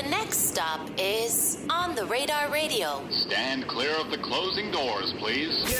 next stop is On the Radar Radio. Stand clear of the closing doors, please.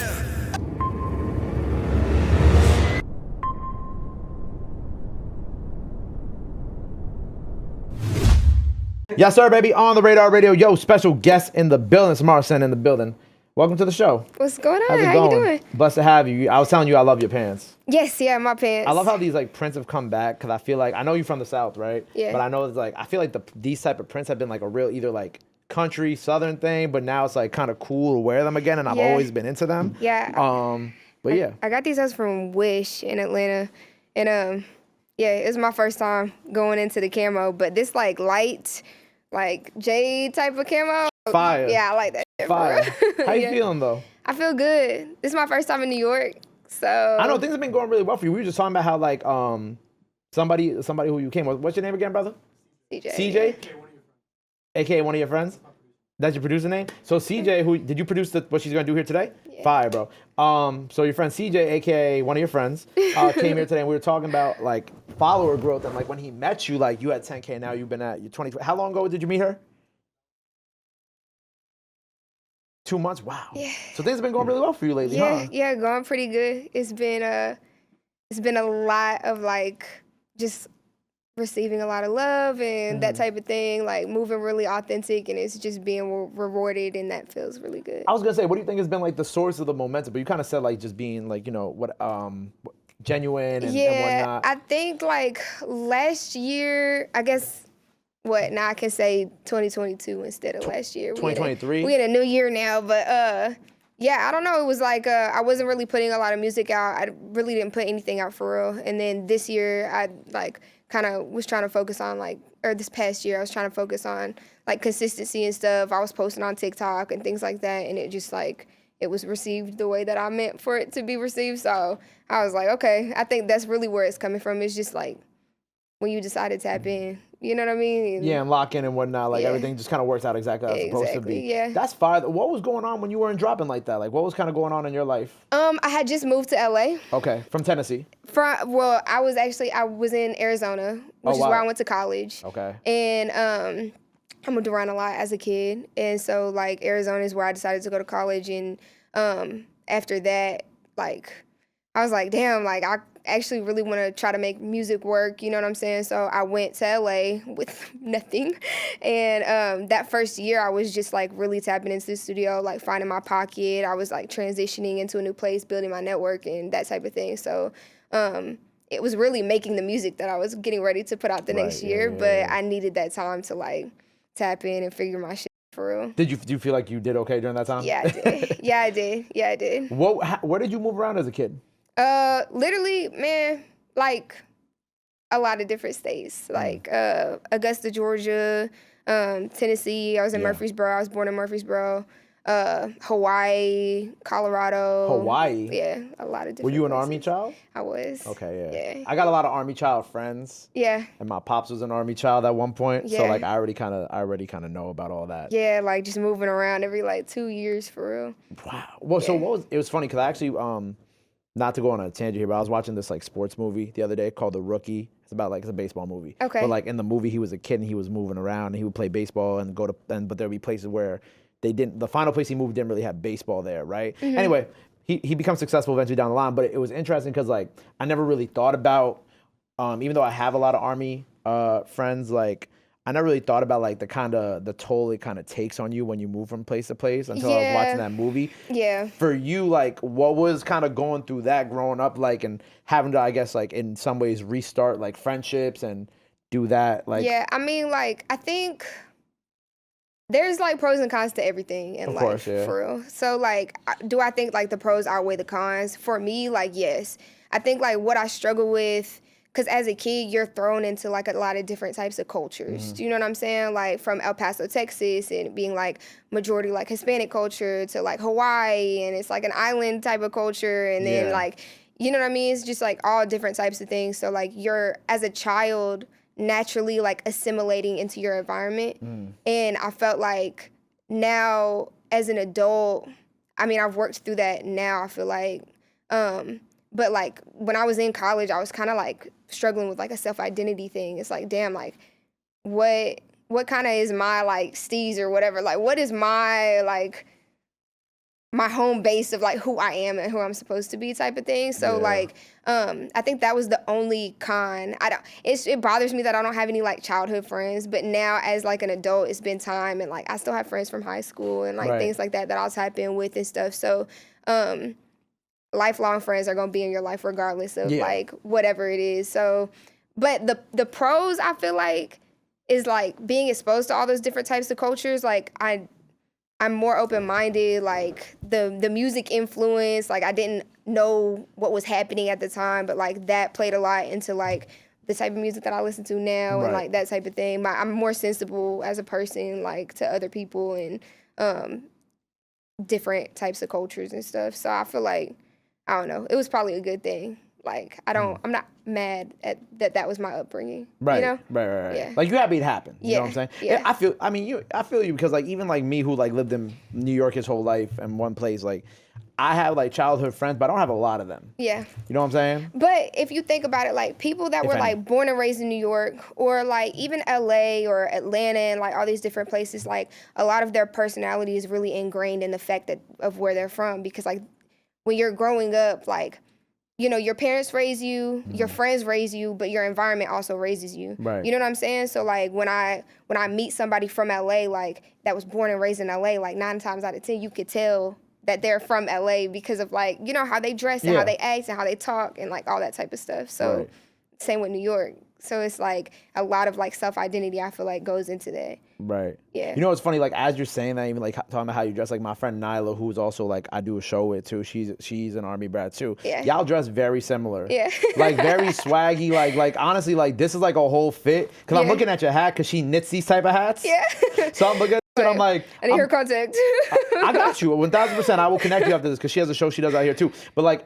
Yes, sir, baby. On the Radar Radio. Yo, special guest in the building. Samara in the building. Welcome to the show. What's going on? How's it How going? you doing? Blessed to have you. I was telling you I love your pants. Yes, yeah, my pants. I love how these like prints have come back because I feel like I know you're from the South, right? Yeah. But I know it's like I feel like these type of prints have been like a real either like country Southern thing, but now it's like kind of cool to wear them again, and I've always been into them. Yeah. But yeah. I got these from Wish in Atlanta, and yeah, it was my first time going into the camo, but this like light, like jade type of camo. Fire. Yeah, I like that shit, Fire. bro. How you Yeah. feeling though? I feel good. This is my first time in New York, so. I know things have been going really well for you. We were just talking about how like somebody who you came with. What's your name again, brother? CJ. CJ? AKA one of your friends? That's your producer name? So CJ, who did you produce what she's gonna do here today? Yeah. Fire, bro. So your friend CJ, AKA one of your friends, came here today and we were talking about like follower growth and like when he met you, like you had 10K, now you've been at your 20. How long ago did you meet her? 2 months? Wow. Yeah. So things have been going really well for you lately, Yeah, huh? yeah, going pretty good. It's been a lot of like just receiving a lot of love and that type of thing, like moving really authentic, and it's just being rewarded, and that feels really good. I was gonna say, what do you think has been like the source of the momentum? But you kind of said like just being like, you know, genuine and whatnot. I think like last year, I guess now I can say 2022 instead of last year. 2023? We in a new year now, but yeah, I don't know. It was like I wasn't really putting a lot of music out. I really didn't put anything out for real. And then this year, I like kind of was trying to focus on this past year, I was trying to focus on like consistency and stuff. I was posting on TikTok and things like that, and it just like it was received the way that I meant for it to be received. So I was like, okay, I think that's really where it's coming from. It's just like when you decide to tap in, you know what I mean? Yeah, and lock in and whatnot. Like everything just kind of works out exactly how it's supposed to be. Yeah. That's fire. What was going on when you weren't dropping like that? Like what was kind of going on in your life? I had just moved to LA. Okay, from Tennessee. I was in Arizona, which is where I went to college. Okay. And I moved around a lot as a kid, and so like Arizona is where I decided to go to college. And after that, like I was like, damn, like I actually really want to try to make music work, you know what I'm saying? So I went to LA with nothing, and that first year I was just like really tapping into the studio, like finding my pocket. I was like transitioning into a new place, building my network and that type of thing. So it was really making the music that I was getting ready to put out the next year, but I needed that time to like tap in and figure my shit for real. Do you feel like you did okay during that time? Yeah, I did. Yeah, I did. Where did you move around as a kid? Literally, man, like a lot of different states, like Augusta, Georgia, Tennessee. I was in Murfreesboro. I was born in Murfreesboro. Hawaii, Colorado. Hawaii? Yeah, a lot of different Were you an places. Army child? I was. Okay, yeah. Yeah. I got a lot of Army child friends. Yeah. And my pops was an Army child at one point. So Yeah. like I already kind of know about all that. Yeah, like just moving around every like 2 years for real. Wow. Well, so it was funny because I actually not to go on a tangent here, but I was watching this like sports movie the other day called The Rookie. It's about like it's a baseball movie. Okay. But like in the movie, he was a kid and he was moving around and he would play baseball and but there'd be places where the final place he moved didn't really have baseball there, right? Mm-hmm. Anyway, he becomes successful eventually down the line, but it was interesting because like I never really thought about, even though I have a lot of Army friends, like I never really thought about like the toll it kind of takes on you when you move from place to place until I was watching that movie. Yeah. For you, like what was kind of going through that growing up like and having to, I guess, like in some ways restart like friendships and do that like. Yeah, I mean like I think there's like pros and cons to everything in life, course, yeah. for real. So like, do I think like the pros outweigh the cons? For me, like yes. I think like what I struggle with, because as a kid, you're thrown into like a lot of different types of cultures. Do you know what I'm saying? Like from El Paso, Texas, and being like majority like Hispanic culture to like Hawaii, and it's like an island type of culture, and then like, you know what I mean? It's just like all different types of things. So like you're, as a child, naturally like assimilating into your environment. And I felt like now as an adult, I mean, I've worked through that now, I feel like, but like when I was in college, I was kind of like struggling with like a self-identity thing. It's like, damn, like what what kind of is my like steez or whatever? Like, what is my like my home base of like who I am and who I'm supposed to be type of thing. So like, I think that was the only con. It bothers me that I don't have any like childhood friends, but now as like an adult, it's been time and like I still have friends from high school and like things like that I'll tap in with and stuff. So, lifelong friends are going to be in your life regardless of like whatever it is. So, but the pros I feel like is like being exposed to all those different types of cultures. Like I'm more open-minded, like the music influence, like I didn't know what was happening at the time, but like that played a lot into like the type of music that I listen to now and like that type of thing. I'm more sensible as a person, like to other people and different types of cultures and stuff. So I feel like, I don't know, it was probably a good thing. Like, I'm not mad at that was my upbringing. Right. You know? Right. Yeah. Like, you happy it happened. You know what I'm saying? Yeah. I feel you because, like, even, like, me who, like, lived in New York his whole life in one place, like, I have, like, childhood friends, but I don't have a lot of them. Yeah. You know what I'm saying? But if you think about it, like, people that were, like, born and raised in New York or, like, even LA or Atlanta and, like, all these different places, like, a lot of their personality is really ingrained in the fact of where they're from because, like, when you're growing up, like, you know, your parents raise you, your friends raise you, but your environment also raises you. Right. You know what I'm saying? So like when I meet somebody from LA, like that was born and raised in LA, like 9 times out of 10, you could tell that they're from LA because of like, you know, how they dress and how they act and how they talk and like all that type of stuff. So same with New York. So it's like a lot of like self-identity I feel like goes into that. Right. Yeah. You know what's funny? Like as you're saying that, even like talking about how you dress, like my friend Nyla, who's also like I do a show with too. She's an Army brat too. Yeah. Y'all dress very similar. Yeah. Like very swaggy. Like honestly, like this is like a whole fit. Cause I'm looking at your hat, cause she knits these type of hats. Yeah. So I'm looking at it, and I'm like, I need her contact. I got you 1,000%. I will connect you after this, cause she has a show she does out here too. But like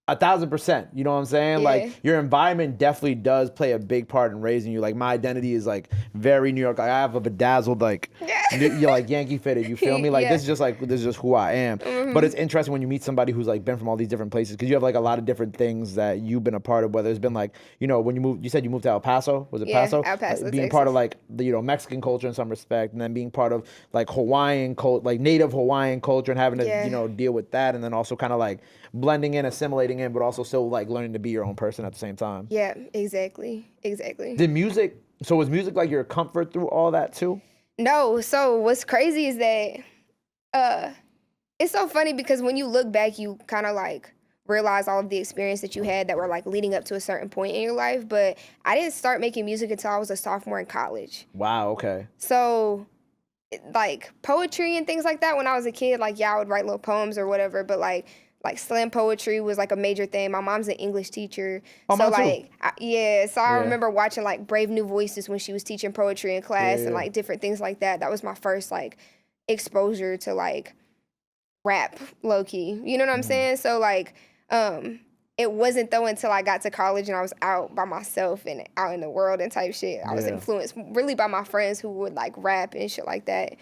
1,000%. You know what I'm saying? Yeah. Like your environment definitely does play a big part in raising you. Like my identity is like very New York. Like I have a bedazzled like you're like Yankee fitted. You feel me? Like this is just who I am. But it's interesting when you meet somebody who's like been from all these different places because you have like a lot of different things that you've been a part of. Whether it's been like when you said you moved to El Paso. Was it Paso? El Paso, like, being Texas. part of like the Mexican culture in some respect, and then being part of like Hawaiian culture, like native Hawaiian culture, and having to deal with that, and then also kind of like blending in, assimilating in, but also still like learning to be your own person at the same time. Yeah, exactly. Was music like your comfort through all that too? No, so what's crazy is that it's so funny because when you look back, you kind of like realize all of the experience that you had that were like leading up to a certain point in your life. But I didn't start making music until I was a sophomore in college. Wow, okay. So like poetry and things like that when I was a kid, like I would write little poems or whatever, but like slam poetry was like a major thing. My mom's an English teacher. Oh, so mine too. I remember watching like Brave New Voices when she was teaching poetry in class and like different things like that. That was my first like exposure to like rap low key. You know what I'm saying? So like it wasn't though until I got to college and I was out by myself and out in the world and type shit. I was influenced really by my friends who would like rap and shit like that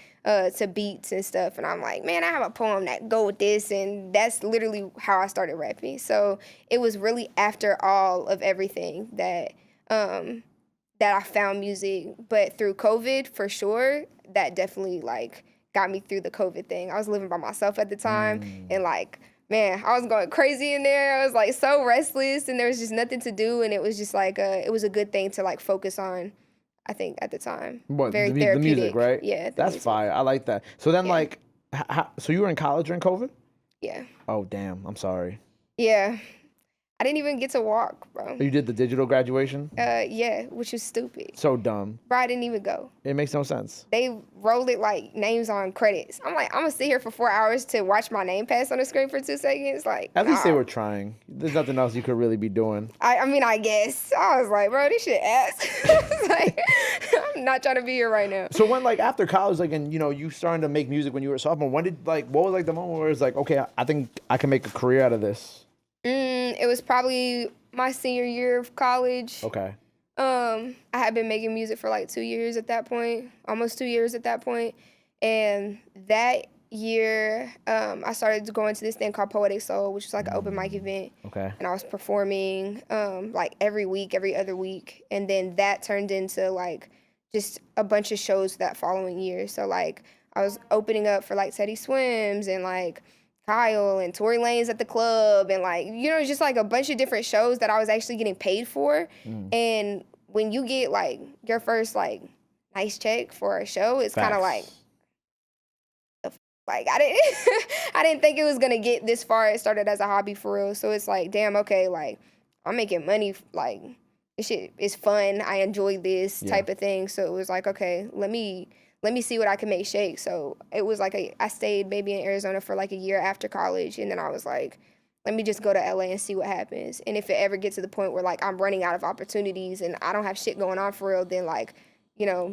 to beats and stuff. And I'm like, man, I have a poem that go with this. And that's literally how I started rapping. So it was really after all of everything that I found music. But through COVID, for sure, that definitely like got me through the COVID thing. I was living by myself at the time and like, man, I was going crazy in there. I was like so restless and there was just nothing to do. And it was just like, it was a good thing to like focus on, I think, at the time. What, very the therapeutic. music, right? Yeah. That's fire. I like that. So then like, so you were in college during COVID? Yeah. Oh, damn. I'm sorry. Yeah. I didn't even get to walk, bro. You did the digital graduation? Yeah, which is stupid. So dumb. Bro, I didn't even go. It makes no sense. They rolled it like names on credits. I'm like, I'm gonna sit here for 4 hours to watch my name pass on the screen for 2 seconds. Like, at least they were trying. There's nothing else you could really be doing. I mean, I guess. I was like, bro, this shit ass. I was like, I'm not trying to be here right now. So when like after college, like, and you starting to make music when you were a sophomore, what was like the moment where it's like, okay, I think I can make a career out of this? It was probably my senior year of college. Okay. I had been making music for like 2 years at that point, almost 2 years at that point. And that year, I started to go into this thing called Poetic Soul, which was like an open mic event. Okay. And I was performing like every week, every other week. And then that turned into like just a bunch of shows that following year. So like I was opening up for like Teddy Swims and like Kyle and Tory Lanez at the club and like, just like a bunch of different shows that I was actually getting paid for. And when you get like your first like nice check for a show, it's kind of like, I didn't I didn't think it was gonna get this far. It started as a hobby for real. So it's like, damn, okay, like I'm making money, like this shit is fun. I enjoy this type of thing. So it was like, okay, let me see what I can make shake. So it was like I stayed maybe in Arizona for like a year after college, and then I was like, let me just go to LA and see what happens. And if it ever gets to the point where like I'm running out of opportunities and I don't have shit going on for real, then like,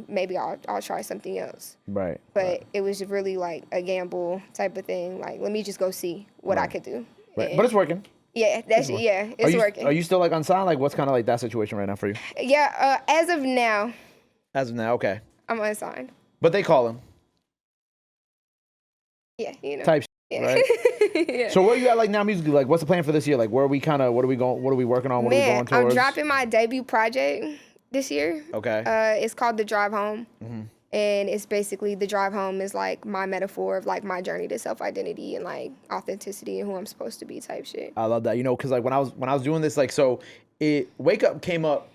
maybe I'll try something else. Right. But it was really like a gamble type of thing. Like, let me just go see what I could do. Right. But it's working. Yeah, it's working. Are you still like unsigned? Like, what's kind of like that situation right now for you? Yeah, as of now. As of now, okay. I'm unsigned. But they call him. Yeah, Type shit, right? Yeah. So where you at like now musically? Like, what's the plan for this year? Like, what are we working on? What are we going towards? I'm dropping my debut project this year. Okay. It's called The Drive Home. And it's basically the drive home is like my metaphor of like my journey to self-identity and like authenticity and who I'm supposed to be type shit. I love that. Because like when I was doing this, like, so Wake Up came out,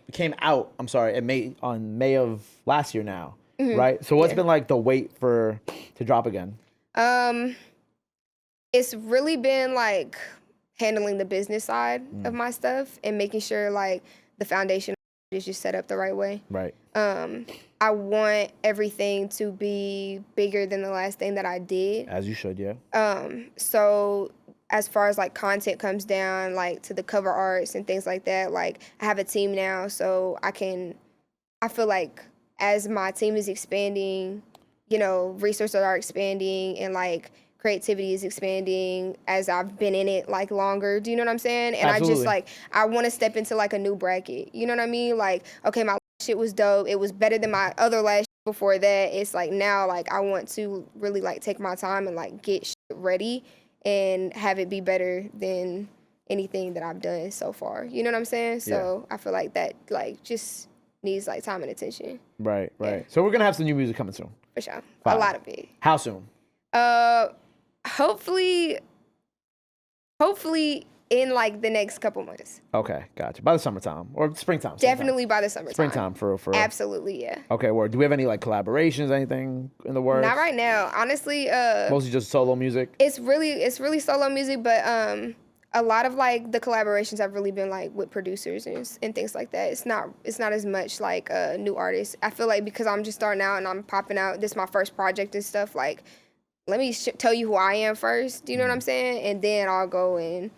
on May of last year now, right? So what's been like the wait to drop again? It's really been like handling the business side of my stuff and making sure like the foundation is just set up the right way. Right. I want everything to be bigger than the last thing that I did. As you should, yeah. So as far as like content comes down, like to the cover arts and things like that, like I have a team now, so I feel like as my team is expanding, resources are expanding and like creativity is expanding as I've been in it like longer. Do you know what I'm saying? And Absolutely. I just like, I want to step into like a new bracket. You know what I mean? Like, okay, my shit was dope. It was better than my other last shit before that. It's like now, like I want to really like take my time and like get shit ready and have it be better than anything that I've done so far. You know what I'm saying? So I feel like that like just needs like time and attention. Right. Yeah. So we're gonna have some new music coming soon. For sure. Fire. A lot of it. How soon? Hopefully in like the next couple months. Okay, gotcha. By the summertime or springtime. Definitely by the summertime. Springtime for Absolutely, yeah. Okay, word. Do we have any like collaborations, anything in the works? Not right now, honestly. Mostly just solo music. It's really solo music, but a lot of like the collaborations have really been like with producers and things like that. It's not as much like new artists. I feel like because I'm just starting out and I'm popping out. This is my first project and stuff. Like, let me tell you who I am first. Do you know what I'm saying? And then I'll go and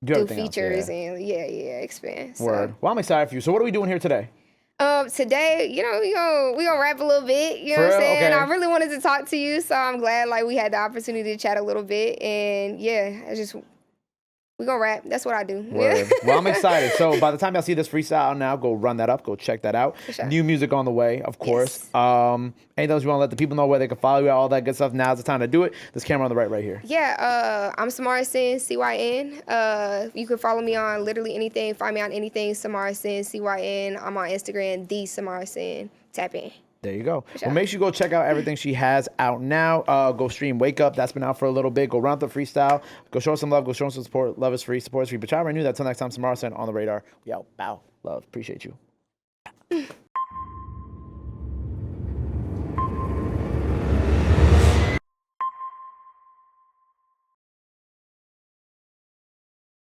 do features and expand. Word. So. Well, I'm excited for you. So what are we doing here today? Today, we gonna rap a little bit. You know what I'm saying? Okay. I really wanted to talk to you, so I'm glad like we had the opportunity to chat a little bit. And we gonna rap. That's what I do. Word. Well, I'm excited. So by the time y'all see this freestyle now, go run that up. Go check that out. For sure. New music on the way, of course. Yes. Anything else you want to let the people know where they can follow you, all that good stuff? Now's the time to do it. This camera on the right here. Yeah, I'm Samara Sin, CYN. You can follow me on literally anything. Find me on anything, Samara Sin, CYN. I'm on Instagram, the Samara Sin. Tap in. There you go. Sure. Well, make sure you go check out everything she has out now. Go stream Wake Up. That's been out for a little bit. Go run up the freestyle. Go show us some love. Go show us some support. Love is free. Support is free. But y'all already knew that. Till next time, Samara Sin on the radar. We out. Bow. Love. Appreciate you.